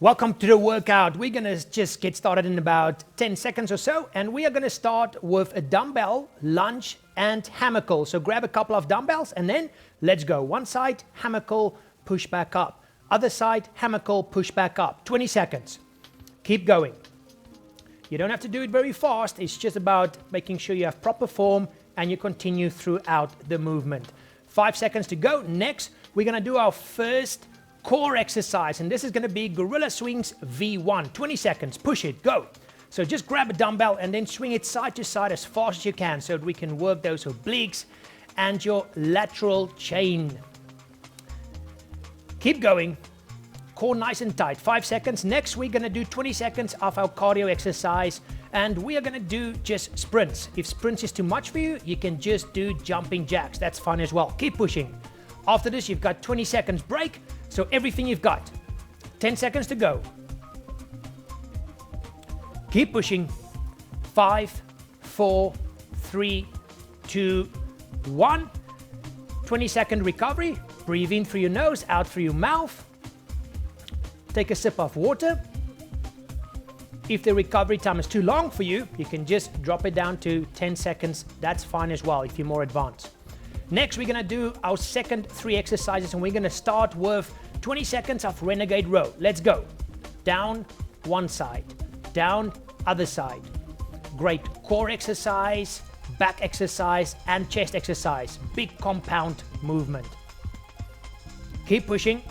Welcome to the workout. We're going to just get started in about 10 seconds or so, and we are going to start with a dumbbell, lunge, and hammer curl. So grab a couple of dumbbells and then let's go. One side, hammer curl, push back up. Other side, hammer curl, push back up. 20 seconds. Keep going. You don't have to do it very fast. It's just about making sure you have proper form and you continue throughout the movement. 5 seconds to go. Next, we're going to do our first core exercise, and this is going to be gorilla swings V1. 20 seconds. Push it. Go. So just grab a dumbbell and then swing it side to side as fast as you can so that we can work those obliques and your lateral chain. Keep going. Core nice and tight. 5 seconds. Next, we're going to do 20 seconds of our cardio exercise, and we are going to do just sprints. If sprints is too much for you, you can just do jumping jacks. That's fun as well. Keep pushing. After this, you've got 20 seconds break. So everything you've got. 10 seconds to go. Keep pushing. 5, 4, 3, 2, 1. 20-second recovery. Breathe in through your nose, out through your mouth. Take a sip of water. If the recovery time is too long for you, you can just drop it down to 10 seconds. That's fine as well if you're more advanced. Next, we're going to do our second 3 exercises, and we're going to start with 20 seconds of renegade row. Let's go. Down one side, down other side. Great core exercise, back exercise, and chest exercise. Big compound movement. Keep pushing.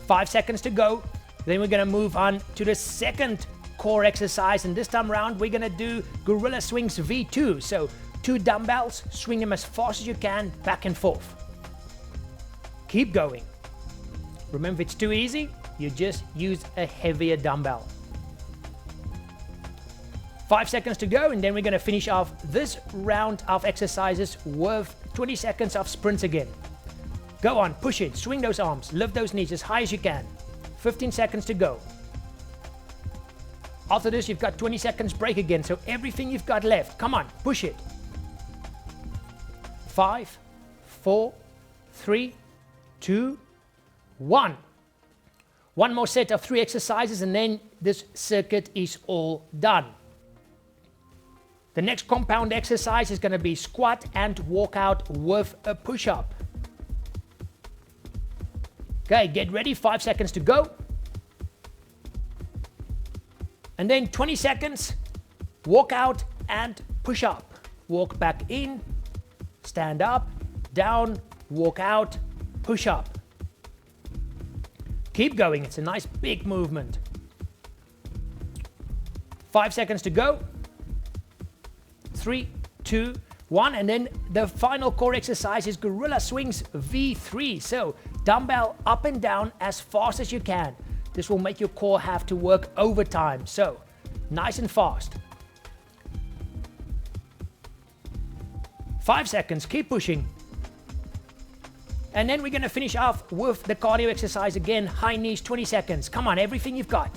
5 seconds to go. Then we're going to move on to the second core exercise, and this time around we're going to do gorilla swings V2. So 2 dumbbells, swing them as fast as you can, back and forth. Keep going. Remember, if it's too easy, you just use a heavier dumbbell. 5 seconds to go, and then we're going to finish off this round of exercises with 20 seconds of sprints again. Go on, push it, swing those arms, lift those knees as high as you can. 15 seconds to go. After this, you've got 20 seconds break again, so everything you've got left. Come on, push it. 5, 4, 3, 2, 1. One more set of 3 exercises, and then this circuit is all done. The next compound exercise is going to be squat and walk out with a push-up. Okay, get ready. 5 seconds to go. And then 20 seconds, walk out and push up. Walk back in, stand up, down, walk out, push up. Keep going. It's a nice big movement. 5 seconds to go. 3, 2, 1. And then the final core exercise is gorilla swings V3. So dumbbell up and down as fast as you can. This will make your core have to work overtime. So nice and fast. 5 seconds. Keep pushing. And then we're going to finish off with the cardio exercise again. High knees, 20 seconds. Come on, everything you've got.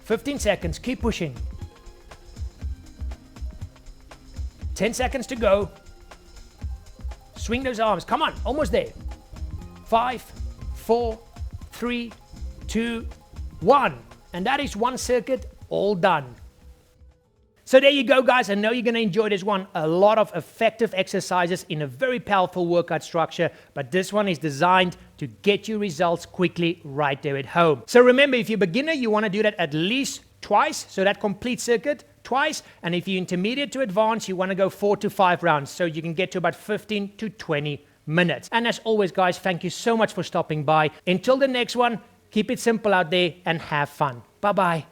15 seconds. Keep pushing. 10 seconds to go. Swing those arms. Come on, almost there. 5, 4, 3, 2, 1. And that is one circuit all done. So there you go, guys. I know you're going to enjoy this one. A lot of effective exercises in a very powerful workout structure, but this one is designed to get you results quickly right there at home. So remember, if you're a beginner, you want to do that at least twice, so that complete circuit twice. And if you're intermediate to advanced, you want to go 4 to 5 rounds, so you can get to about 15 to 20 minutes. And as always, guys, thank you so much for stopping by. Until the next one, keep it simple out there and have fun. Bye-bye.